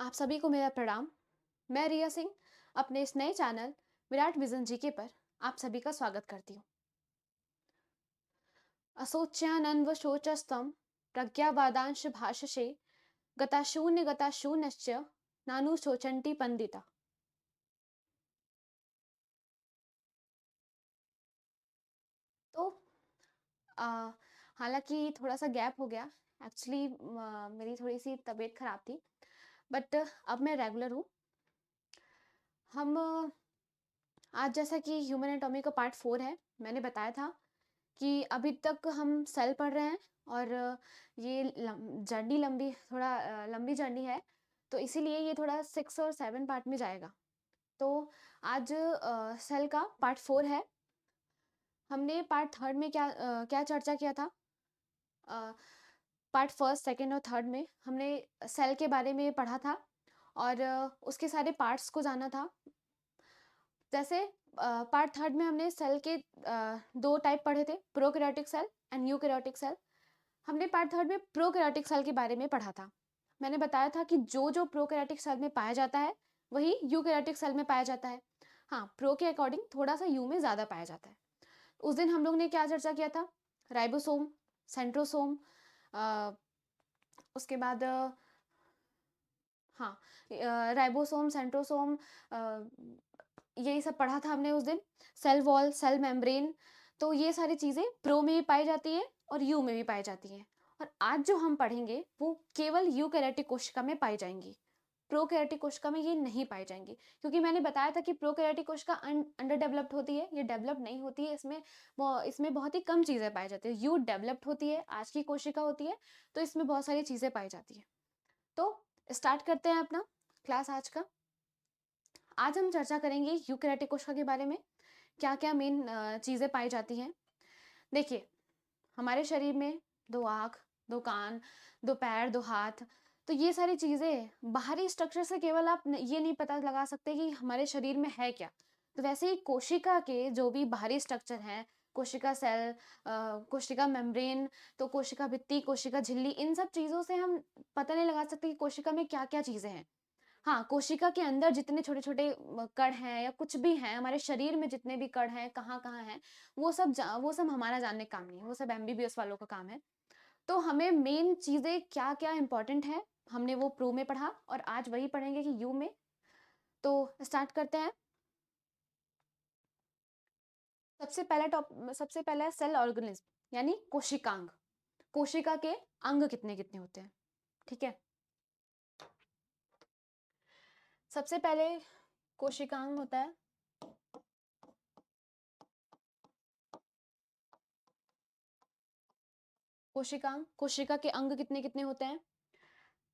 आप सभी को मेरा प्रणाम। मैं रिया सिंह अपने इस नए चैनल विराट विजन जीके पर आप सभी का स्वागत करती हूँ। असोच्यानन्व शोचस्तम प्रज्ञावादांश भाषसे गताशून्यश्च नानु शोचंती पंडिता। तो आ, हालांकि थोड़ा सा गैप हो गया। एक्चुअली मेरी थोड़ी सी तबीयत खराब थी, बट अब मैं रेगुलर हूँ। हम आज जैसा कि ह्यूमन एनाटॉमी का पार्ट 4 है, मैंने बताया था कि अभी तक हम सेल पढ़ रहे हैं और ये जर्नी लंबी जर्नी है, तो इसीलिए ये थोड़ा 6 और 7 पार्ट में जाएगा। तो आज सेल का पार्ट 4 है। हमने पार्ट थर्ड में क्या चर्चा किया था? पार्ट फर्स्ट, सेकंड और थर्ड में हमने सेल के बारे में पढ़ा था और उसके सारे पार्ट्स को जाना था। जैसे पार्ट थर्ड में हमने सेल के दो टाइप पढ़े थे, prokaryotic cell and eukaryotic cell. हमने पार्ट थर्ड में प्रोकैरियोटिक सेल के बारे में पढ़ा था। मैंने बताया था कि जो जो प्रोकैरियोटिक सेल में पाया जाता है वही यूकैरियोटिक सेल में पाया जाता है। हाँ, प्रो के अकॉर्डिंग थोड़ा सा यू में ज़्यादा पाया जाता है। उस दिन हम लोग ने क्या चर्चा किया था? राइबोसोम, सेंट्रोसोम, उसके बाद हाँ, राइबोसोम, सेंट्रोसोम, यही सब पढ़ा था हमने उस दिन। सेल वॉल, सेल मेम्ब्रेन, तो ये सारी चीज़ें प्रो में भी पाई जाती है और यू में भी पाई जाती हैं। और आज जो हम पढ़ेंगे वो केवल यूकैरियोटिक कोशिका में पाई जाएंगी, प्रोकैरियोटिक कोशिका में ये नहीं पाई जाएंगी। क्योंकि मैंने बताया था कि प्रोकैरियोटिक कोशिका अंडर डेवलप्ड होती है, ये डेवलप नहीं होती है। इसमें बहुत ही कम चीज़ें पाई जाती है। यू डेवलप्ड होती है, आज की कोशिका होती है, तो इसमें बहुत सारी चीज़ें पाई जाती है। तो स्टार्ट करते हैं अपना क्लास आज का। आज हम चर्चा करेंगे यूकैरियोटिक कोशिका के बारे में, क्या क्या मेन चीज़ें पाई जाती हैं। देखिए, हमारे शरीर में दो आँख, दो कान, दो पैर, दो हाथ, तो ये सारी चीज़ें बाहरी स्ट्रक्चर से केवल आप ये नहीं पता लगा सकते कि हमारे शरीर में है क्या। तो वैसे ही कोशिका के जो भी बाहरी स्ट्रक्चर हैं, कोशिका सेल, कोशिका मेम्ब्रेन, तो कोशिका भित्ति, कोशिका झिल्ली, इन सब चीज़ों से हम पता नहीं लगा सकते कि कोशिका में क्या क्या चीज़ें हैं। हाँ, कोशिका के अंदर जितने छोटे-छोटे कण हैं या कुछ भी हैं, हमारे शरीर में जितने भी कण हैं, कहाँ-कहाँ हैं, वो सब हमारा जानने का काम नहीं है, वो सब एमबीबीएस वालों का काम है। तो हमें मेन चीज़ें क्या-क्या इम्पोर्टेंट है, हमने वो प्रो में पढ़ा और आज वही पढ़ेंगे कि यू में। तो स्टार्ट करते हैं। सबसे पहला है सेल ऑर्गेनिज्म यानी कोशिकांग। कोशिका के अंग कितने-कितने होते हैं, ठीक है? सबसे पहले कोशिकांग होता है। कोशिकांग, कोशिका के अंग कितने-कितने होते हैं?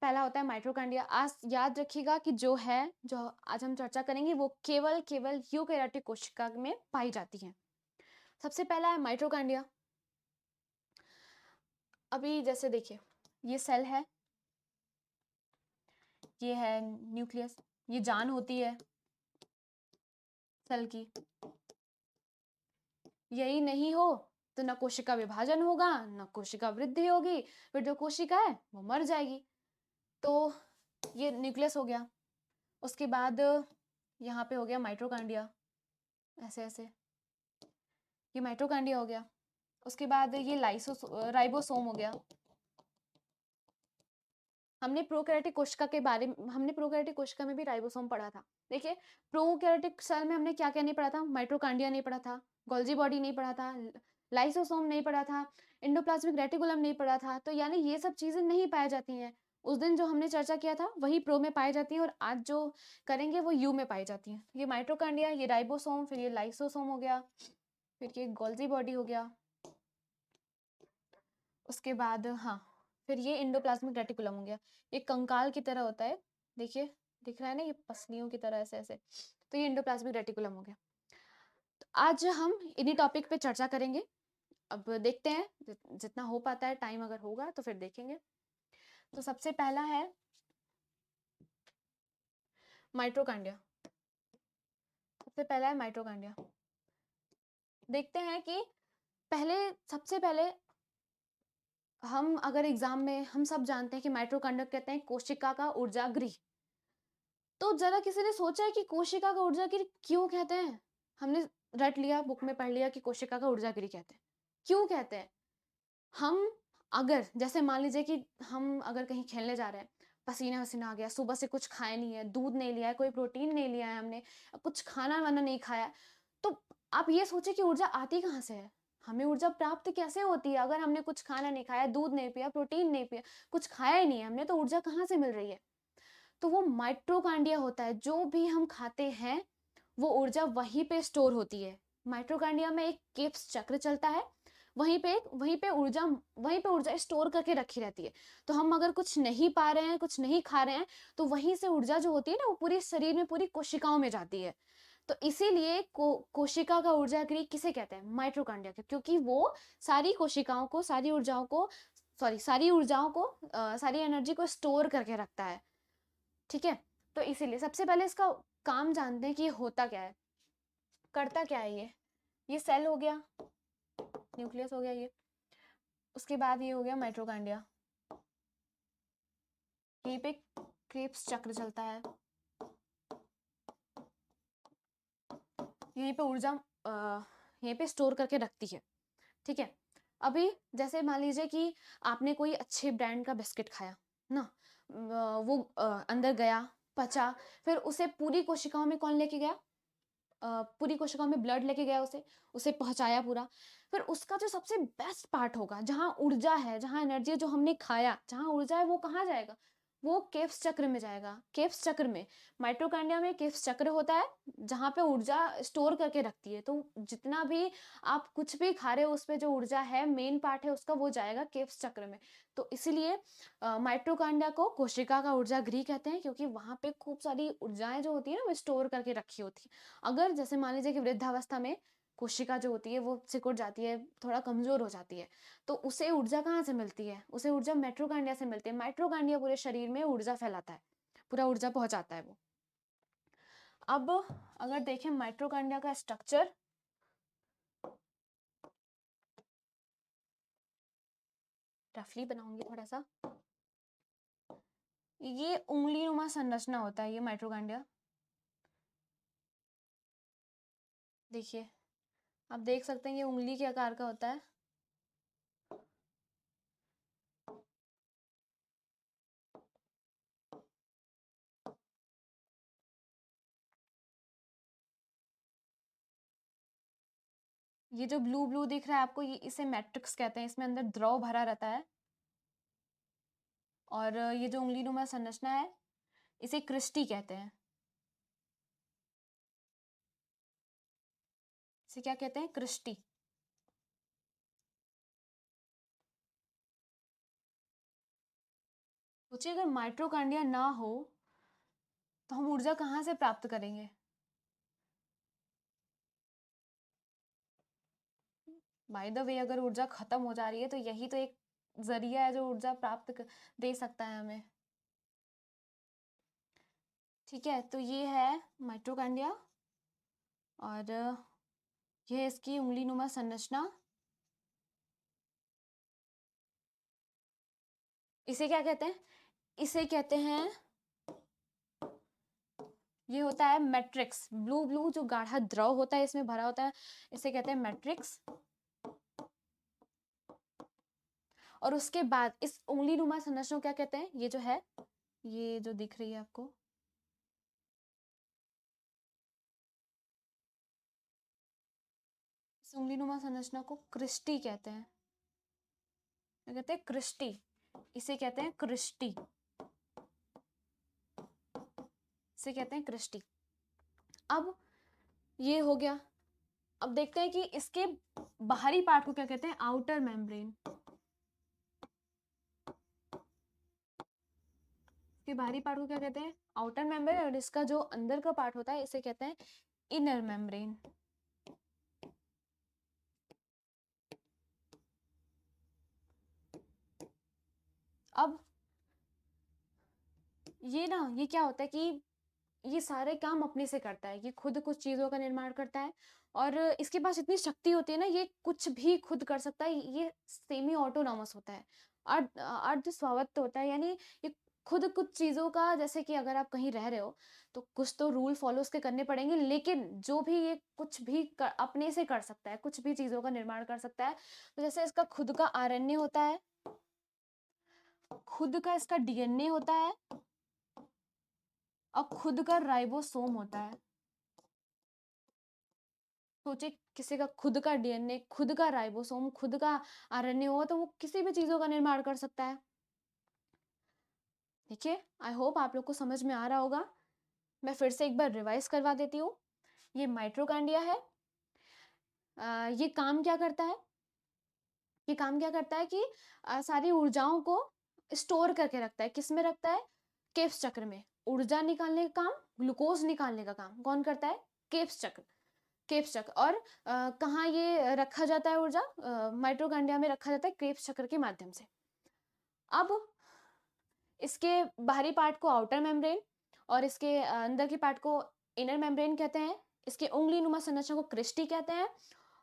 पहला होता है माइटोकॉन्ड्रिया। आज याद रखिएगा कि जो आज हम चर्चा करेंगे वो केवल केवल यूकैरियोटिक कोशिका में पाई जाती है। सबसे पहला है माइटोकॉन्ड्रिया। अभी जैसे देखिए, ये सेल है, ये है न्यूक्लियस, ये जान होती है सेल की। यही नहीं हो तो ना कोशिका विभाजन होगा, ना कोशिका वृद्धि होगी, फिर जो कोशिका है वो मर जाएगी। तो ये न्यूक्लियस हो गया। उसके बाद यहाँ पे हो गया माइटोकॉन्ड्रिया, ऐसे ऐसे, ये माइटोकॉन्ड्रिया हो गया। उसके बाद ये राइबोसोम हो गया। हमने प्रोकैरियोटिक कोशिका में भी राइबोसोम पढ़ा था। देखिए, प्रोकैरियोटिक सेल में हमने क्या क्या नहीं पढ़ा था? माइटोकॉन्ड्रिया नहीं पढ़ा था, गोल्जी बॉडी नहीं पढ़ा था, लाइसोसोम नहीं पढ़ा था, एंडोप्लाज्मिक रेटिकुलम नहीं पढ़ा था। तो यानी ये सब चीजें नहीं पाई जाती हैं। उस दिन जो हमने चर्चा किया था वही प्रो में पाई जाती है और आज जो करेंगे वो यू में पाई जाती है। ये माइटोकॉन्ड्रिया, ये राइबोसोम, फिर ये लाइसोसोम हो गया, फिर ये गोल्जी बॉडी हो गया। उसके बाद हाँ, फिर ये एंडोप्लाज्मिक रेटिकुलम हो गया। ये कंकाल की तरह होता है, देखिए, दिख रहा है ना, ये पसलियों की तरह ऐसे ऐसे। तो ये एंडोप्लाज्मिक रेटिकुलम हो गया। तो आज हम इन्हीं टॉपिक पे चर्चा करेंगे। अब देखते हैं जितना हो पाता है, टाइम अगर होगा तो फिर देखेंगे। तो सबसे पहला है माइटोकॉन्ड्रिया। सबसे पहला है माइटोकॉन्ड्रिया। देखते हैं कि सबसे पहले हम अगर एग्जाम में, हम सब जानते हैं कि माइटोकॉन्ड्रिया कहते हैं कोशिका का ऊर्जा गृह। तो ज़रा किसी ने सोचा है कि कोशिका का ऊर्जागिरी क्यों कहते हैं? हमने रट लिया, बुक में पढ़ लिया कि कोशिका का ऊर्जागिरी कहते हैं। क्यों कहते हैं? हम अगर जैसे मान लीजिए कि हम अगर कहीं खेलने जा रहे हैं, पसीना-वसीना आ गया, सुबह से कुछ खाया नहीं है, दूध नहीं लिया है, कोई प्रोटीन नहीं लिया है हमने, कुछ खाना-वाना नहीं खाया है, तो आप ये सोचिए कि ऊर्जा आती कहाँ से है? हमें ऊर्जा प्राप्त कैसे होती है? अगर हमने कुछ खाना नहीं खाया, दूध नहीं पिया, प्रोटीन नहीं पिया, कुछ खाया ही नहीं है हमने, तो ऊर्जा कहाँ से मिल रही है? तो वो माइटोकॉन्ड्रिया होता है, जो भी हम खाते हैं, वो ऊर्जा वहीं पे स्टोर होती है। माइटोकॉन्ड्रिया में एक क्रेब्स चक्र चलता है, वहीं पे ऊर्जा स्टोर करके रखी रहती है। तो हम अगर कुछ नहीं पा रहे हैं, कुछ नहीं खा रहे हैं, तो वहीं से ऊर्जा जो होती है ना, वो पूरे शरीर में, पूरी कोशिकाओं में जाती है। तो इसीलिए कोशिका का ऊर्जागृह किसे कहते हैं? माइटोकॉन्ड्रिया को, क्योंकि वो सारी कोशिकाओं को, सारी ऊर्जाओं को, सारी एनर्जी को स्टोर करके रखता है। ठीक है? तो इसीलिए सबसे पहले इसका काम जानते हैं कि ये होता क्या है, करता क्या है ये। ये सेल हो गया, न्यूक्लियस हो गया ये। उसके बाद ये हो गया माइटोकॉन्ड्रिया। यहीं पे क्रेब्स चक्र चलता है। यहीं पे ऊर्जा यहीं पे स्टोर करके रखती है। ठीक है? अभी जैसे मान लीजिए कि आपने कोई अच्छे ब्रांड का बिस्किट खाया ना, वो अंदर गया, पचा, फिर उसे पूरी कोशिकाओं में कौन लेके गया? पूरी कोशिकाओं में ब्लड लेके गया उसे, उसे पहुँचाया पूरा। फिर उसका जो सबसे बेस्ट पार्ट होगा, जहाँ ऊर्जा है, जहाँ एनर्जी है, जो हमने खाया, जहाँ ऊर्जा है, वो कहाँ जाएगा? वो क्रेब्स चक्र में जाएगा। क्रेब्स चक्र में, माइटोकॉन्ड्रिया में क्रेब्स चक्र होता है, जहाँ पे ऊर्जा स्टोर करके रखती है। तो जितना भी आप कुछ भी खा रहे हो, उसमें जो ऊर्जा है, मेन पार्ट है उसका, वो जाएगा क्रेब्स चक्र में। तो इसीलिए माइटोकॉन्ड्रिया को कोशिका का ऊर्जा गृह कहते हैं, क्योंकि वहाँ पे खूब सारी ऊर्जाएँ जो होती हैं ना, वो स्टोर करके रखी होती हैं। अगर जैसे मान लीजिए कि वृद्धावस्था में कोशिका जो होती है वो सिकुड़ जाती है, थोड़ा कमजोर हो जाती है, तो उसे ऊर्जा कहाँ से मिलती है? उसे ऊर्जा माइटोकॉन्ड्रिया से मिलती है। माइटोकॉन्ड्रिया पूरे शरीर में ऊर्जा फैलाता है, पूरा ऊर्जा पहुंचाता है वो। अब अगर देखें माइटोकॉन्ड्रिया का स्ट्रक्चर, रफली बनाऊंगी थोड़ा सा। ये उंगली नुमा संरचना होता है, ये माइटोकॉन्ड्रिया। देखिए, आप देख सकते हैं ये उंगली के आकार का होता है। ये जो ब्लू ब्लू दिख रहा है आपको, ये इसे मैट्रिक्स कहते हैं। इसमें अंदर द्रव भरा रहता है। और ये जो उंगली नुमा संरचना है, इसे क्रिस्टी कहते हैं। इसे क्या कहते हैं? क्रिस्टी। सोचिए, अगर माइटोकॉन्ड्रिया ना हो तो हम ऊर्जा कहाँ से प्राप्त करेंगे? बाय द वे, अगर ऊर्जा खत्म हो जा रही है तो यही तो एक जरिया है जो ऊर्जा दे सकता है हमें। ठीक है, तो ये है माइटोकॉन्ड्रिया, और ये है इसकी उंगली नुमा संरचना। इसे क्या कहते हैं? इसे कहते हैं, ये होता है मैट्रिक्स। ब्लू ब्लू जो गाढ़ा द्रव होता है इसमें भरा होता है, इसे कहते हैं मैट्रिक्स। और उसके बाद इस उंगली नुमा संरचना को क्या कहते हैं? ये जो है, ये जो दिख रही है आपको, इस उंगली नुमा संरचना को क्रिस्टी कहते हैं। क्या कहते हैं? क्रिस्टी। इसे कहते हैं क्रिस्टी। इसे कहते हैं क्रिस्टी। अब ये हो गया। अब देखते हैं कि इसके बाहरी पार्ट को क्या कहते हैं? Outer membrane. इसके बाहरी पार्ट को क्या कहते हैं? Outer membrane. और इसका जो अंदर का पार्ट होता है, इसे कहते हैं इनर मेम्ब्रेन। अब ये क्या होता है कि ये सारे काम अपने से करता है। ये खुद कुछ चीज़ों का निर्माण करता है, और इसके पास इतनी शक्ति होती है ना, ये कुछ भी खुद कर सकता है। ये सेमी ऑटोनॉमस होता है, अर्ध स्वायत्त होता है, यानी ये खुद कुछ चीज़ों का, जैसे कि अगर आप कहीं रह रहे हो, तो कुछ तो रूल फ़ॉलो उसके करने पड़ेंगे, लेकिन जो भी ये कुछ भी अपने से कर सकता है, कुछ भी चीज़ों का निर्माण कर सकता है। तो जैसे इसका खुद का आरएनए होता है, खुद का इसका डीएनए होता है, और खुद का राइबोसोम होता है। सोचिए, किसी का खुद का डीएनए, खुद का राइबोसोम, खुद का आरएनए हो, तो वो किसी भी चीज़ों का निर्माण कर सकता है। देखिए, आई होप आप लोग को समझ में आ रहा होगा। मैं फिर से एक बार रिवाइज करवा देती हूँ। ये माइटोकॉन्ड्रिया है। ये काम क्या करता है? ये काम क्या करता है कि सारी ऊर्जाओं को स्टोर करके रखता है। किस में रखता है? केप्स चक्र में। ऊर्जा निकालने का काम, ग्लूकोज निकालने का काम कौन करता है? केप्स चक्र। केप्स चक्र। और कहाँ ये रखा जाता है ऊर्जा? माइटोकॉन्ड्रिया में रखा जाता है क्रेब्स चक्र के माध्यम से। अब इसके बाहरी पार्ट को आउटर मेम्ब्रेन और इसके अंदर की पार्ट को इनर मेम्ब्रेन कहते हैं। इसके उंगली नुमा संरचना को क्रिस्टी कहते हैं,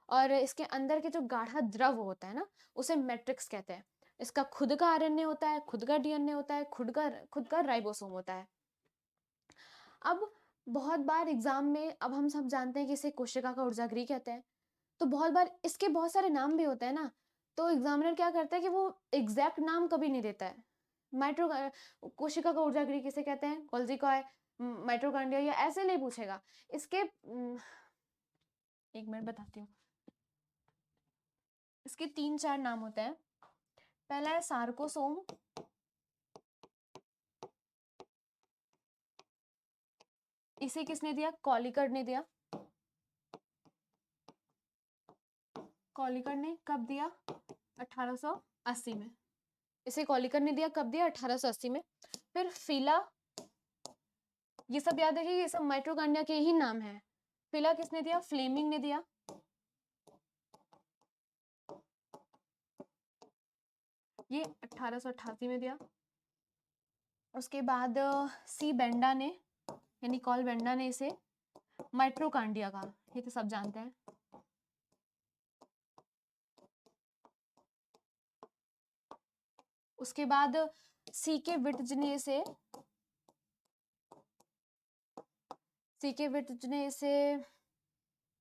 और इसके अंदर के जो गाढ़ा द्रव होता है ना, उसे मैट्रिक्स कहते हैं। इसका खुद का आरएनए होता है, खुद का डीएनए होता है, खुद का राइबोसोम होता है। अब बहुत बार एग्जाम में, अब हम सब जानते हैं कि इसे कोशिका का ऊर्जागृह कहते हैं, तो बहुत बार इसके बहुत सारे नाम भी होते हैं ना, तो एग्जामिनर क्या करता है कि वो एग्जैक्ट नाम कभी नहीं देता है। माइट्रो कोशिका का ऊर्जागृह किसे कहते हैं? गोल्जी का है, माइट्रोकांड्रिया, या ऐसे नहीं पूछेगा। इसके एक मिनट बताती हूँ। इसके 3-4 नाम होते हैं। पहला है सार्कोसोम, इसे किसने दिया? कॉलिकट ने दिया। कॉलिकट ने कब दिया? 1880 में। इसे कॉलिकट ने दिया कब दिया? 1880 में। फिर फिला, ये सब याद रखिए, ये सब माइट्रोकांड्रिया के ही नाम है। फिला किसने दिया? फ्लेमिंग ने दिया। ये 1888 में दिया। उसके बाद सी बेंडा ने, यानी कॉल बेंडा ने इसे माइट्रोकांड्रिया कहा। ये तो सब जानते हैं। उसके बाद सी के विट्ज ने इसे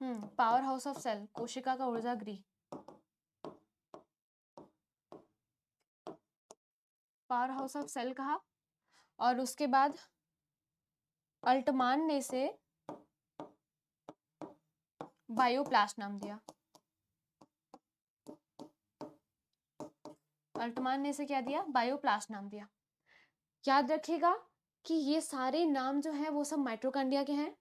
पावर हाउस ऑफ सेल, कोशिका का ऊर्जा गृह, पावर हाउस ऑफ सेल कहा। और उसके बाद अल्टमान ने इसे बायोप्लास्ट नाम दिया। अल्टमान ने इसे क्या दिया? बायोप्लास्ट नाम दिया। याद रखिएगा कि ये सारे नाम जो हैं वो सब माइट्रोकांड्रिया के हैं।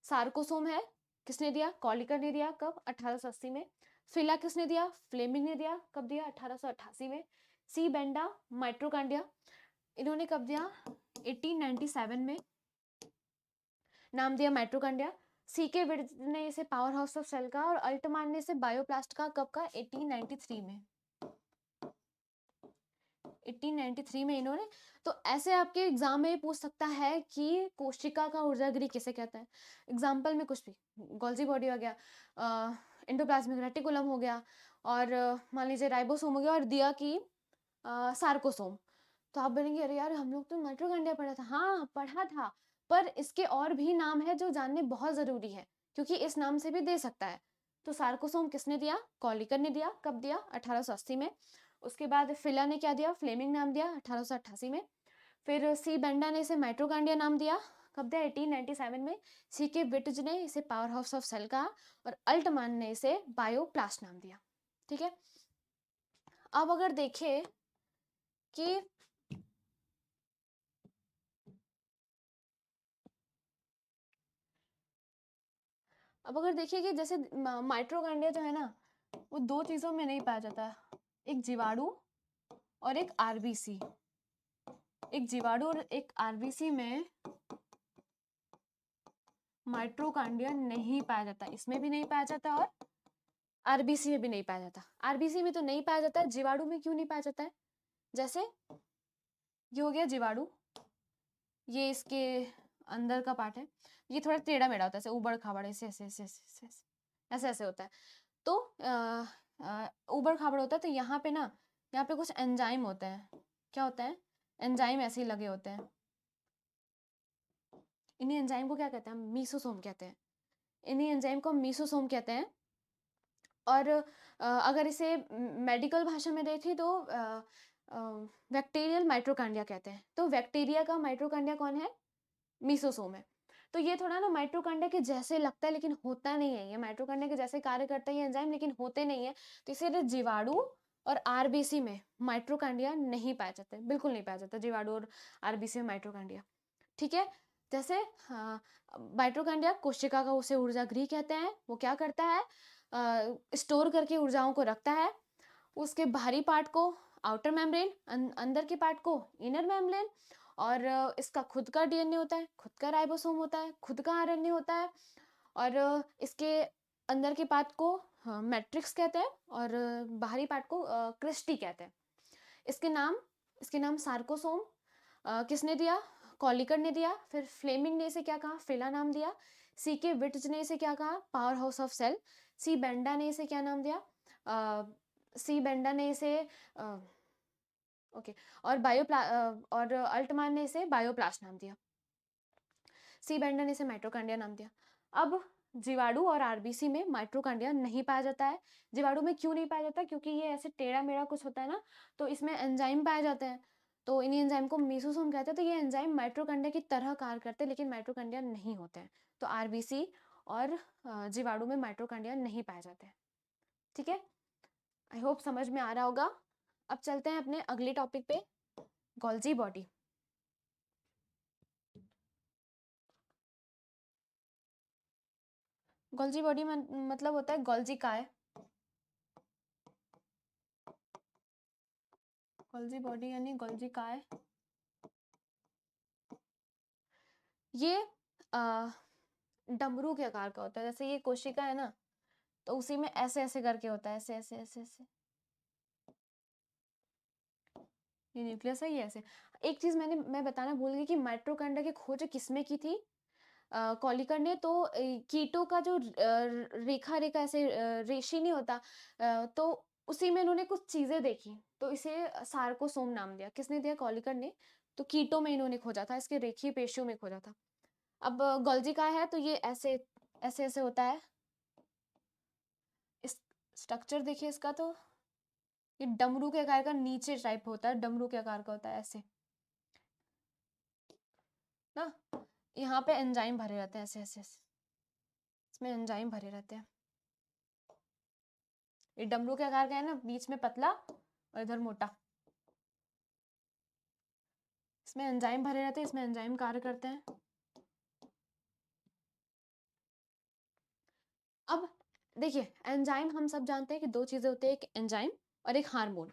सार्कोसोम है, किसने दिया? कॉलिकर ने दिया। कब? 1880 में। फिला किसने दिया? फ्लेमिंग ने दिया। कब दिया? 1888 में। सी बेंडा, माइट्रोकांड्रिया, इन्होंने कब दिया? 1897 में नाम दिया माइट्रोकांड्रिया। सी के विर्ज ने इसे पावर हाउस ऑफ सेल का, और अल्टमान ने इसे बायोप्लास्ट का। कब का? 1893 में। 1893 में इन्होंने। तो ऐसे आपके एग्जाम में पूछ सकता है कि कोशिका का ऊर्जागृह किसे कहते हैं। एग्जाम्पल में कुछ भी, गोल्जी बॉडी हो गया, एंडोप्लाज्मिक रेटिकुलम हो गया, और मान लीजिए राइबोसोम हो गया, और दिया कि सार्कोसोम। तो आप बोलेंगे अरे यार हम लोग तो माइटोकॉन्ड्रिया पढ़ा था। हाँ पढ़ा था, पर इसके और भी नाम है जो जानने बहुत जरूरी है, क्योंकि इस नाम से भी दे सकता है। तो सार्कोसोम किसने दिया? कॉलिकर ने दिया। कब दिया? 1880 में। उसके बाद फिला ने क्या दिया? फ्लेमिंग नाम दिया 1888 में। फिर सी बेंडा ने इसे माइट्रोकांड्रिया नाम दिया। कब दिया? 1897 में। सी के विट्ज ने इसे पावर हाउस ऑफ सेल कहा, और अल्टमान ने इसे बायोप्लास्ट नाम दिया। ठीक है। अब अगर देखें कि कि जैसे माइट्रोकांड्रिया जो है ना, वो दो चीजों में नहीं पाया जाता, एक जीवाणु और एक आरबीसी। एक जीवाणु और एक आरबीसी में माइट्रोकांड्रिया नहीं पाया जाता, इसमें भी नहीं पाया जाता और आरबीसी में भी नहीं पाया जाता। आरबीसी में तो नहीं पाया जाता है, जीवाणु में क्यों नहीं पाया जाता है? जैसे ये हो गया जीवाणु, ये इसके अंदर का पार्ट है, ये थोड़ा टेढ़ा मेढ़ा होता है, ऐसे ऊबड़ खाबड़, ऐसे ऐसे ऐसे ऐसे ऐसे ऐसे ऐसे होता है। तो ऊबड़ खाबड़ होता है, तो यहाँ पे ना, यहाँ पे कुछ एंजाइम होते हैं। क्या होता है? एंजाइम ऐसे ही लगे होते हैं। इन्हीं एंजाइम को क्या कहते हैं? मीसोसोम कहते हैं। इन्हीं एंजाइम को मीसोसोम कहते हैं। और अगर इसे मेडिकल भाषा में देखें तो बैक्टीरियल माइटोकॉन्ड्रिया कहते हैं। तो बैक्टीरिया का माइटोकॉन्ड्रिया कौन है? मीसोसोम है। तो ये थोड़ा ना माइटोकॉन्ड्रिया के जैसे लगता है लेकिन होता नहीं है। ये माइटोकॉन्ड्रिया के जैसे कार्य करता है ये एंजाइम, लेकिन होते नहीं है। तो इसीलिए जीवाणु और आरबीसी में माइटोकॉन्ड्रिया नहीं पाया जाता है, बिल्कुल नहीं पाया जाता जीवाणु और आरबीसी में माइटोकॉन्ड्रिया। ठीक है। जैसे माइटोकॉन्ड्रिया कोशिका का उसे ऊर्जा गृह कहते हैं। वो क्या करता है? स्टोर करके ऊर्जाओं को रखता है। उसके बाहरी पार्ट को आउटर मेम्ब्रेन, अंदर के पार्ट को इनर मेम्ब्रेन। और इसका खुद का डीएनए होता है, खुद का राइबोसोम होता है, खुद का आरएनए होता है। और इसके अंदर के पार्ट को मैट्रिक्स कहते हैं और बाहरी पार्ट को क्रिस्टी कहते हैं। इसके नाम सार्कोसोम किसने दिया? कॉलिकर ने दिया। फिर फ्लेमिंग ने इसे क्या कहा? फिला नाम दिया। सी के विट्ज ने इसे क्या कहा? Power house of cell. C Benda ने इसे क्या नाम दिया? सी बेंडा ने इसे ओके और और अल्टमान ने इसे बायोप्लास्ट नाम दिया। सी बेंडा ने इसे माइटोकॉन्ड्रिया नाम दिया। अब जीवाणु और आरबीसी में माइटोकॉन्ड्रिया नहीं पाया जाता है। जीवाणु में क्यों नहीं पाया जाता? क्योंकि ये ऐसे टेढ़ा मेढ़ा कुछ होता है ना, तो इसमें एंजाइम पाए जाते हैं। तो इन्हीं एंजाइम को मीसोसोम कहते हैं। तो ये एंजाइम माइटोकॉन्ड्रिया की तरह कार्य करते हैं लेकिन माइटोकॉन्ड्रिया नहीं होते हैं। तो आरबीसी और जीवाणु में माइटोकॉन्ड्रिया नहीं पाए जाते हैं। ठीक है, आई होप समझ में आ रहा होगा। अब चलते हैं अपने अगले टॉपिक पे, गोल्जी बॉडी। गोल्जी बॉडी मतलब होता है गोल्जी काय। गोल्जी बॉडी यानी गोल्जी काय। ये डमरू के आकार का होता है। जैसे ये कोशिका है ना, तो उसी में ऐसे ऐसे करके होता है, ऐसे ऐसे ऐसे ऐसे। ये न्यूक्लियस है, ये ऐसे। एक चीज मैं बताना भूल गई कि माइटोकॉन्ड्रिया की खोज किसमें की थी? कॉलिकर ने। तो कीटो का जो रेखा रेखा ऐसे रेशी नहीं होता, तो उसी में इन्होंने कुछ चीजें देखी, तो इसे सार्कोसोम नाम दिया। किसने दिया? कॉलिकर ने। तो कीटो में इन्होंने खोजा था, इसके रेखीय पेशियों में खोजा था। अब गोल्जी का है तो ये ऐसे ऐसे ऐसे होता है। इस स्ट्रक्चर देखिए इसका, तो ये डमरू के आकार का नीचे टाइप होता है, डमरू के आकार का होता है ऐसे ना। यहाँ पे एंजाइम भरे रहते हैं ऐसे ऐसे ऐसे। इसमें एंजाइम भरे रहते हैं। ये डमरू के आकार का है ना, बीच में पतला और इधर मोटा। इसमें एंजाइम भरे रहते हैं, इसमें एंजाइम कार्य करते हैं। अब देखिए, एंजाइम हम सब जानते हैं कि दो चीजें होती है, एक एंजाइम और एक हार्मोन।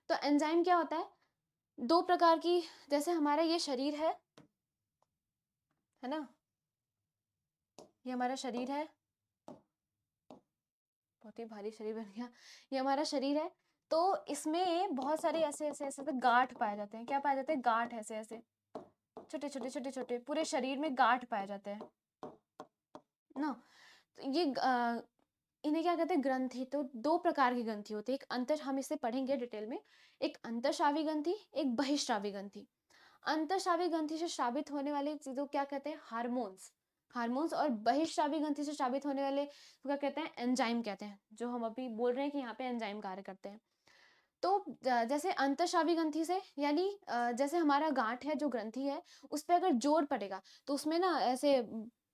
तो एंजाइम क्या होता है? दो प्रकार की। जैसे हमारा ये शरीर है ना, ये हमारा शरीर है। बहुत ही भारी शरीर बन गया। ये हमारा शरीर है। तो इसमें बहुत सारे ऐसे ऐसे ऐसे गांठ पाए जाते हैं। क्या पाए जाते हैं? गांठ। ऐसे ऐसे छोटे छोटे छोटे छोटे पूरे शरीर में गांठ पाए जाते हैं ना। तो ये इन्हें क्या कहते हैं? ग्रंथि। तो दो प्रकार की ग्रंथि होती है। एक अंतर, हम इसे पढ़ेंगे डिटेल में। एक अंतःस्रावी ग्रंथि, एक बहिःस्रावी ग्रंथि। अंतःस्रावी ग्रंथि से स्रावित होने वाली चीजों को क्या कहते हैं? हार्मोन्स। हार्मोन्स। और बहिःस्रावी ग्रंथि से स्रावित होने वाले को क्या कहते हैं? एंजाइम कहते हैं। जो हम अभी बोल रहे हैं कि यहाँ पे एंजाइम कार्य करते हैं। तो जैसे अंतःस्रावी ग्रंथि से, यानी जैसे हमारा गांठ है, जो ग्रंथि है, उस पे अगर जोर पड़ेगा तो उसमें ना ऐसे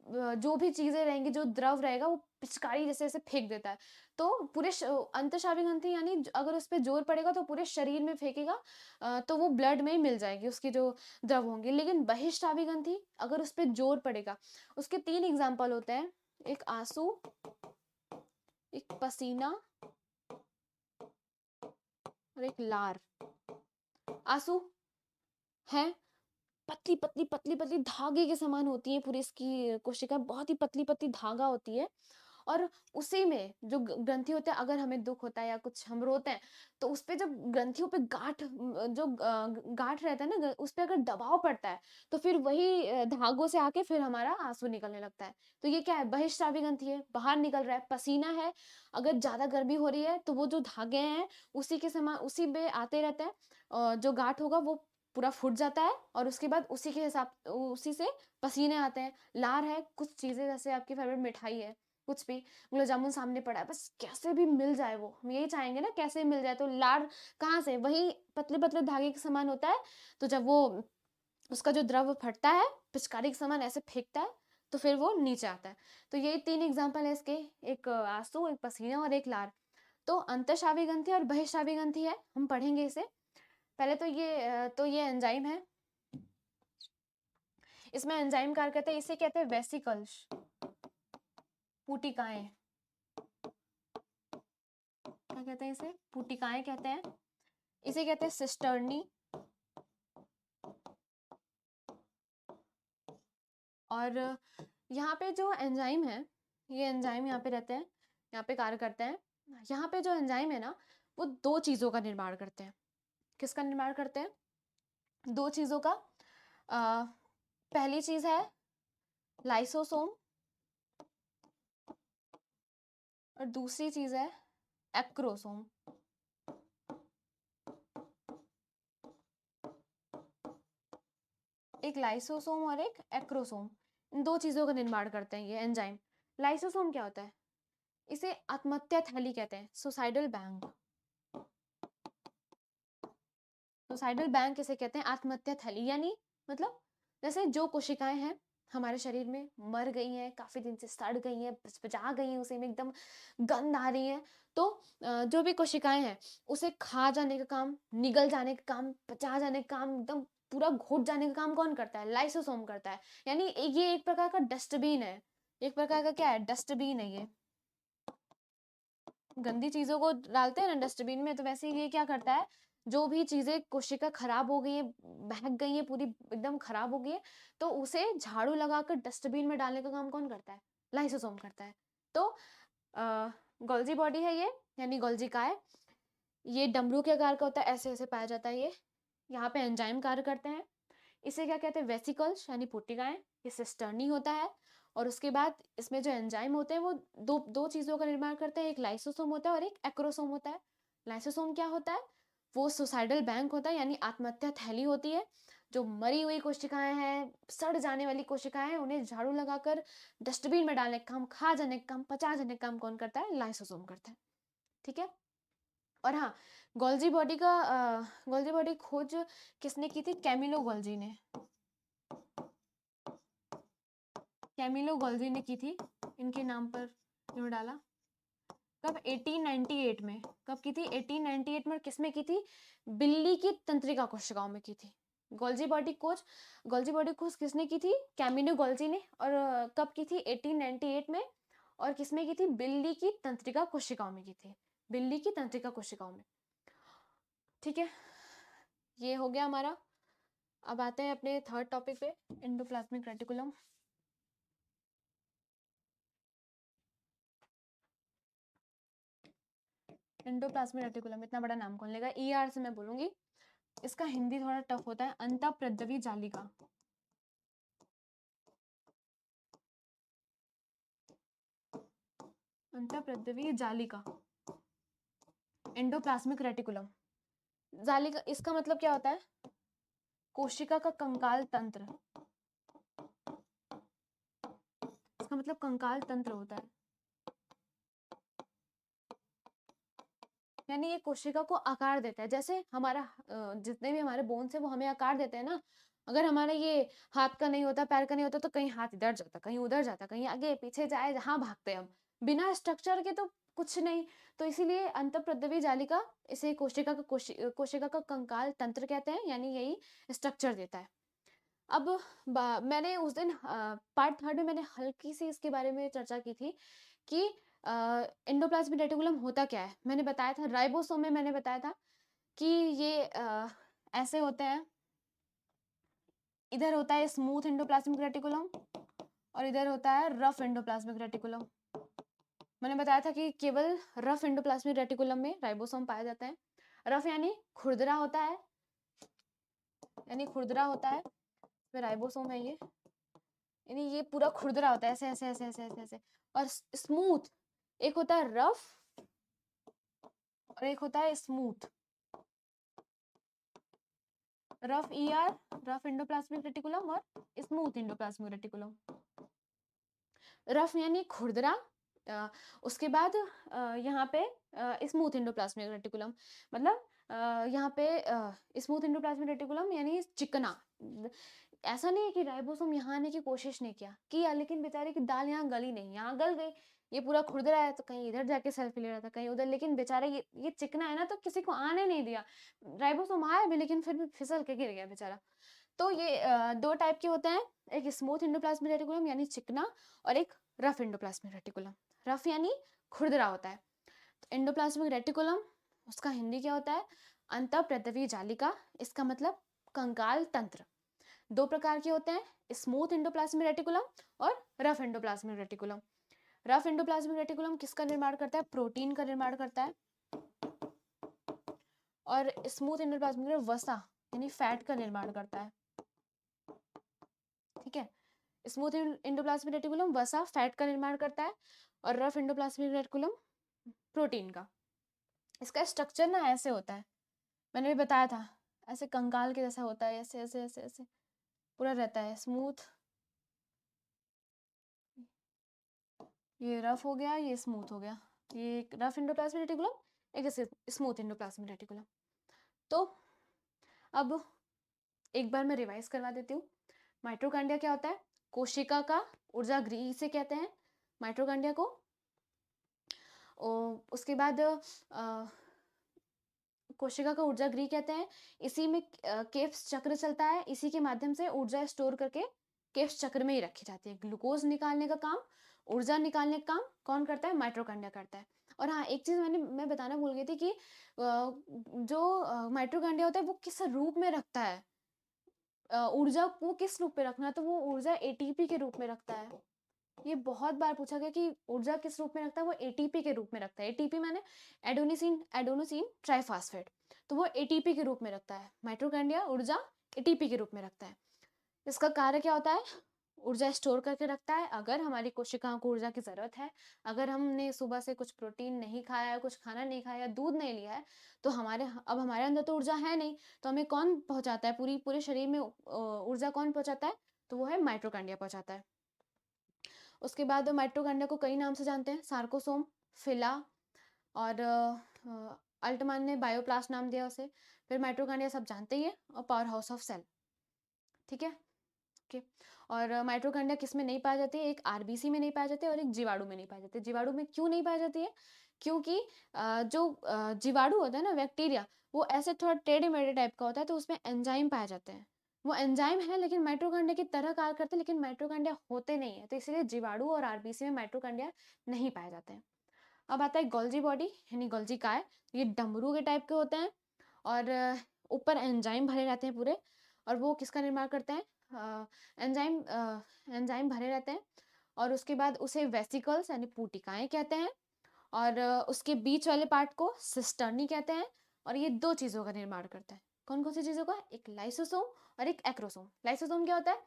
जो भी चीजें रहेंगी, जो द्रव रहेगा, वो पिचकारी जैसे ऐसे फेंक देता है। तो पूरे अंतःस्रावी ग्रंथि यानी अगर उस पे जोर पड़ेगा तो पूरे शरीर में फेंकेगा, तो वो ब्लड में ही मिल जाएगी उसकी जो द्रव होंगे। लेकिन बहिःस्रावी ग्रंथि अगर उस पे जोर पड़ेगा, उसके तीन एग्जाम्पल होते हैं। एक आंसू, एक पसीना और एक लार। आंसू है, पतली पतली पतली पतली धागे के समान होती है पूरी इसकी कोशिका, बहुत ही पतली पतली धागा होती है। और उसी में जो ग्रंथि होते हैं, अगर हमें दुख होता है या कुछ हम रोते हैं, तो उस पे जब ग्रंथियों पे गांठ रहता है ना, उस पे अगर दबाव पड़ता है, तो फिर वही धागों से आके फिर हमारा आंसू निकलने लगता है। तो ये क्या है? बहिःस्रावी ग्रंथि है, बाहर निकल रहा है। पसीना है, अगर ज्यादा गर्मी हो रही है तो वो जो धागे हैं उसी के समान उसी पे आते रहते हैं, और जो गांठ होगा वो पूरा फूट जाता है और उसके बाद उसी से पसीने आते हैं। लार है, कुछ चीज़ें जैसे आपकी फेवरेट मिठाई है, कुछ भी गुलाब जामुन सामने पड़ा है, बस कैसे भी मिल जाए वो, हम यही चाहेंगे ना कैसे मिल जाए। तो लार कहाँ से, वही पतले-पतले धागे के समान होता है। तो जब वो उसका जो द्रव फटता है, पिचकारी के समान ऐसे फेंकता है, तो फिर वो नीचे आता है। तो ये 3 एग्ज़ाम्पल है इसके, एक आँसू, एक पसीना और एक लार। तो अंतःस्रावी ग्रंथि और बहिःस्रावी ग्रंथि है, हम पढ़ेंगे इसे। पहले तो ये एंजाइम है। इसमें एंजाइम कार्य करते हैं, इसे कहते हैं वेसिकल्स, पुटिकाएँ। क्या कहते हैं इसे? पुटिकाएँ कहते हैं। इसे कहते हैं सिस्टर्नी। और यहाँ पे जो एंजाइम है, ये एंजाइम यहाँ पे रहते हैं, यहाँ पे कार्य करते हैं। यहाँ पे जो एंजाइम है ना, वो 2 चीज़ों का निर्माण करते हैं। किसका निर्माण करते हैं? 2 चीज़ों का। अ, पहली चीज़ है लाइसोसोम और दूसरी चीज़ है एक्रोसोम। एक लाइसोसोम और एक एक्रोसोम, इन 2 चीज़ों का निर्माण करते हैं ये एंजाइम। लाइसोसोम क्या होता है? इसे आत्महत्या थैली कहते हैं, सुसाइडल बैंक। सुसाइडल बैंक किसे कहते हैं? आत्महत्या थैली। यानी मतलब जैसे जो कोशिकाएं हैं हमारे शरीर में मर गई हैं, काफी दिन से सड़ गई हैं, पचपचा गई हैं, उसी में एकदम गंध आ रही है, तो जो भी कोशिकाएं हैं उसे खा जाने का काम, निगल जाने का काम, पचा जाने का काम, एकदम पूरा घोट जाने का काम कौन करता है? लाइसोसोम करता है। यानी ये एक प्रकार का डस्टबिन है। एक प्रकार का क्या है? डस्टबिन है ये। गंदी चीजों को डालते हैं ना डस्टबिन में, तो वैसे ही ये क्या करता है, जो भी चीजें कोशिका खराब हो गई है, बहक गई है, पूरी एकदम खराब हो गई है, तो उसे झाड़ू लगाकर डस्टबिन में डालने का काम कौन करता है? लाइसोसोम करता है। तो गोल्जी बॉडी है ये, यानी गोल्जी काय। ये डमरू के आकार का होता है, ऐसे ऐसे पाया जाता है ये। यहाँ पे एंजाइम कार्य करते हैं। इसे क्या कहते हैं? वेसिकल्स यानी पुट्टिकाएं। ये सिस्टर्नी होता है। और उसके बाद इसमें जो एंजाइम होते हैं वो दो दो चीज़ों का निर्माण करते हैं, एक लाइसोसोम होता है और एक एक्रोसोम होता है। लाइसोसोम क्या होता है? वो सुसाइडल बैंक होता है, यानी आत्महत्या थैली होती है। जो मरी हुई कोशिकाएं हैं, सड़ जाने वाली कोशिकाएं हैं, उन्हें झाड़ू लगाकर डस्टबिन में डालने का काम, खा जाने का काम, पचा जाने का काम कौन करता है? लाइसोसोम करता है। ठीक है। और हाँ, गोल्जी बॉडी खोज किसने की थी? कैमिलो गोल्जी ने। कैमिलो गोल्जी ने की थी, इनके नाम पर क्यों डाला? कब? 1898 में। कब की थी? 1898 में। और किसमें की थी? बिल्ली की तंत्रिका कोशिकाओं में की थी। गोल्जी बॉडी खोज किसने की थी? कैमिलो गोल्जी ने। और कब की थी? 1898 में। और किसमें की थी? बिल्ली की तंत्रिका कोशिकाओं में की थी। बिल्ली की तंत्रिका कोशिकाओं में। ठीक है, ये हो गया हमारा। अब आते हैं अपने थर्ड टॉपिक पे, एंडोप्लाज्मिक रेटिकुलम। एंडोप्लाज्मिक रेटिकुलम, इतना बड़ा नाम कौन लेगा? ईआर से मैं बोलूंगी। इसका हिंदी थोड़ा टफ होता है, अंतःप्रद्रवी जालिका। अंतःप्रद्रवी जालिका, एंडोप्लाज्मिक रेटिकुलम। जालिका, इसका मतलब क्या होता है? कोशिका का कंकाल तंत्र। इसका मतलब कंकाल तंत्र होता है, यानी ये कोशिका को आकार देता है। जैसे हमारा जितने भी हमारे बोन्स है वो हमें आकार देते हैं ना। अगर हमारा ये हाथ का नहीं होता, पैर का नहीं होता, तो कहीं हाथ इधर जाता, कहीं उधर जाता, कहीं आगे पीछे जाए, जहाँ भागते हैं हम, बिना स्ट्रक्चर के तो कुछ नहीं। तो इसीलिए अंतःप्रद्रवी जालिका, इसे कोशिका का कंकाल तंत्र कहते हैं, यानी यही स्ट्रक्चर देता है। अब मैंने उस दिन पार्ट थर्ड में मैंने हल्की सी इसके बारे में चर्चा की थी कि एंडोप्लाज्मिक रेटिकुलम होता क्या है। मैंने बताया था राइबोसोम में, मैंने बताया था कि ये ऐसे होते हैं। इधर होता है स्मूथ एंडोप्लाज्मिक रेटिकुलम और इधर होता है रफ एंडोप्लाज्मिक रेटिकुलम। मैंने बताया था कि केवल रफ एंडोप्लाज्मिक रेटिकुलम में राइबोसोम पाए जाते हैं। रफ यानी खुरदरा होता है, फिर राइबोसोम है ये, यानी ये पूरा खुरदरा होता है, ऐसे ऐसे ऐसे ऐसे ऐसे ऐसे। और स्मूथ, एक होता है रफ और एक होता है smooth. Rough ER, rough endoplasmic reticulum और स्मूथ एंडोप्लाज्मिक रेटिकुलम। रफ यानी खुरदरा, उसके बाद यहाँ पे स्मूथ एंडोप्लाज्मिक रेटिकुलम, मतलब यहाँ पे स्मूथ एंडोप्लाज्मिक रेटिकुलम यानी चिकना। ऐसा नहीं है कि राइबोसोम यहाँ आने की कोशिश नहीं किया, लेकिन बेचारे की दाल यहाँ गली नहीं, यहाँ गल गई। ये पूरा खुरदरा है तो कहीं इधर जाके सेल्फी ले रहा था, कहीं उधर, लेकिन बेचारा ये चिकना है ना, तो किसी को आने नहीं दिया। राइबोसोम आया भी, लेकिन फिर भी फिसल के गिर गया बेचारा। तो ये दो टाइप के होते हैं, एक स्मूथ एंडोप्लाज्मिक रेटिकुलम यानी चिकना, और एक रफ एंडोप्लाज्मिक रेटिकुलम। रफ यानी खुरदरा होता है। तो एंडोप्लाज्मिक रेटिकुलम, उसका हिंदी क्या होता है? अंतःप्रद्रवी जालिका, इसका मतलब कंकाल तंत्र। दो प्रकार के होते हैं, स्मूथ एंडोप्लाज्मिक रेटिकुलम और rough endoplasmic reticulum. Rough endoplasmic reticulum किसका निर्माण करता है? प्रोटीन का निर्माण करता है। और स्मूथ एंडोप्लाज्मिक वसा यानी फैट का निर्माण करता है। ठीक है, स्मूथ एंडोप्लाज्मिक रेटिकुलम वसा फैट का निर्माण करता है, और रफ एंडोप्लाज्मिक रेटिकुलम प्रोटीन का। इसका स्ट्रक्चर ना ऐसे होता है, मैंने भी बताया था, ऐसे कंकाल के जैसा होता है, ऐसे ऐसे ऐसे ऐसे पूरा रहता है स्मूथ। ये रफ हो गया, ये स्मूथ हो गया, ये एक रफ एंडोप्लाज्मिक रेटिकुलम, एक स्मूथ एंडोप्लाज्मिक रेटिकुलम। तो अब एक बार मैं रिवाइज करवा देती हूँ। माइटोकांड्रिया क्या होता है? कोशिका का ऊर्जा गृह इसे कहते हैं माइटोकांड्रिया को। उसके बाद कोशिका का ऊर्जा गृह कहते हैं, इसी में केफ्स चक्र चलता है, इसी के माध्यम से ऊर्जा स्टोर करके केफ्स चक्र में ही रखी जाती है। ग्लूकोज निकालने का काम, ऊर्जा निकालने का काम कौन करता है? माइटोकांड्रिया करता है। और हाँ, एक चीज मैं बताना भूल गई थी कि जो माइटोकांड्रिया होता है वो किस रूप में रखता है ऊर्जा को, किस रूप में रखना, तो वो ऊर्जा एटीपी के रूप में रखता है। ये बहुत बार पूछा गया कि ऊर्जा किस रूप में रखता है, वो एटीपी के रूप में रखता है। एटीपी माने एडोनोसिन ट्राइफॉस्फेट, तो वो एटीपी के रूप में रखता है। माइटोकांड्रिया ऊर्जा एटीपी के रूप में रखता है। इसका कार्य क्या होता है? ऊर्जा स्टोर करके रखता है। अगर हमारी कोशिकाओं को ऊर्जा की जरूरत है, अगर हमने सुबह से कुछ प्रोटीन नहीं खाया, कुछ खाना नहीं खाया, दूध नहीं लिया है, तो अब हमारे अंदर तो ऊर्जा है नहीं, तो हमें कौन पहुंचाता है? पूरे शरीर में ऊर्जा कौन पहुंचाता है? तो वो है माइटोकांड्रिया पहुंचाता है। उसके बाद माइटोकांड्रिया को कई नाम से जानते हैं, सार्कोसोम, फिला, और अल्टमान ने बायोप्लास्ट नाम दिया उसे। फिर माइटोकांड्रिया सब जानते ही है, और पावर हाउस ऑफ सेल। ठीक है, ओके। और माइटोकांड्रिया किस में नहीं पाई जाती है? एक आरबीसी में नहीं पाई जाती है और एक जीवाणु में नहीं पाई जाती है। जीवाणु में क्यों नहीं पाई जाती है? क्योंकि जो जीवाणु होता है ना, बैक्टीरिया, वो ऐसे थोड़ा टेढ़े मेढ़े टाइप का होता है, तो उसमें एंजाइम पाए जाते हैं। वो एंजाइम है लेकिन माइटोकांड्रिया की तरह कार्य करते हैं, लेकिन माइटोकांड्रिया होते नहीं है, तो इसलिए जीवाणु और आरबीसी में माइटोकांड्रिया नहीं पाए जाते हैं। अब आता है गोल्जी बॉडी यानी गोल्जी काय। ये डमरू के टाइप के होते हैं, और ऊपर एंजाइम भरे रहते हैं पूरे, और वो किसका निर्माण करते हैं? एंजाइम एंजाइम भरे रहते हैं, और उसके बाद उसे वेसिकल्स यानी पूटिकाएं कहते हैं, और उसके बीच वाले पार्ट को सिस्टर्नी कहते हैं। और ये दो चीजों का निर्माण करता है। कौन कौन सी चीजों का? एक लाइसोसोम और एक एक्रोसोम। लाइसोसोम क्या होता है?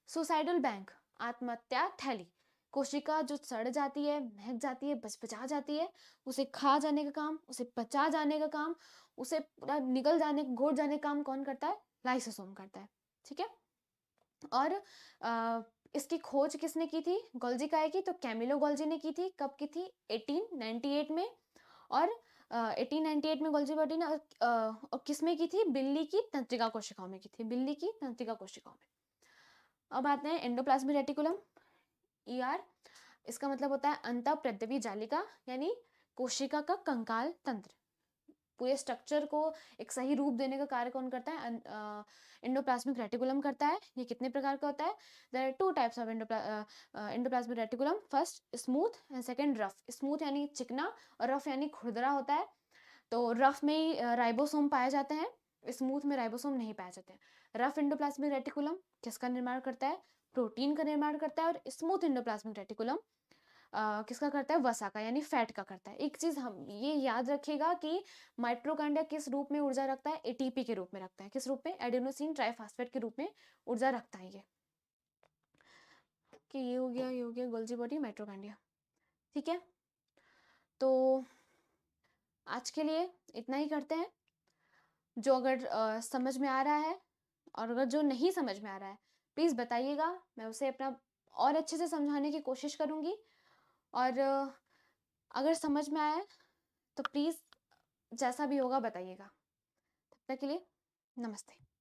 सुसाइडल बैंक, आत्महत्या थैली। कोशिका जो सड़ जाती है, महक जाती है, बचपचा जाती है, उसे खा जाने का काम, उसे पचा जाने का काम, उसे पूरा निकल जाने, घोट जाने का काम कौन करता है? लाइसोसोम करता है। ठीक है, और इसकी खोज किसने की थी गोल्जी काय की? तो कैमिलो गोल्जी ने की थी। कब की थी? 1898 में। और 1898 में गोल्जी बॉडी ने और किस में की थी? बिल्ली की तंत्रिका कोशिकाओं में की थी, बिल्ली की तंत्रिका कोशिकाओं में। अब आते हैं एंडोप्लाज्मिक रेटिकुलम, ईआर। इसका मतलब होता है अंतःप्रद्रवी जालिका, यानी कोशिका का कंकाल तंत्र। पूरे स्ट्रक्चर को एक सही रूप देने का कार्य कौन करता है? एंडोप्लाज्मिक रेटिकुलम करता है। ये कितने प्रकार का होता है? There are two types of endoplasmic reticulum, first smooth and second rough. Smooth यानी चिकना, और रफ यानी खुरदरा होता है। तो रफ में ही राइबोसोम पाए जाते हैं, स्मूथ में राइबोसोम नहीं पाए जाते हैं। रफ एंडोप्लाज्मिक रेटिकुलम किसका निर्माण करता है? प्रोटीन का निर्माण करता है। और स्मूथ एंडोप्लाज्मिक रेटिकुलम किसका करता है? वसा का यानी फैट का करता है। एक चीज हम ये याद रखिएगा कि माइटोकांड्रिया किस रूप में ऊर्जा रखता है? एटीपी के रूप में रखता है। किस रूप में? एडेनोसिन ट्राइफॉस्फेट के रूप में ऊर्जा रखता है ये। कि ये हो गया, ये हो गया गोल्जी बॉडी, माइटोकांड्रिया। ठीक है, तो आज के लिए इतना ही करते हैं। जो अगर समझ में आ रहा है और अगर जो नहीं समझ में आ रहा है, प्लीज़ बताइएगा, मैं उसे अपना और अच्छे से समझाने की कोशिश करूँगी। और अगर समझ में आया है, तो प्लीज़ जैसा भी होगा बताइएगा। तब तक के लिए नमस्ते।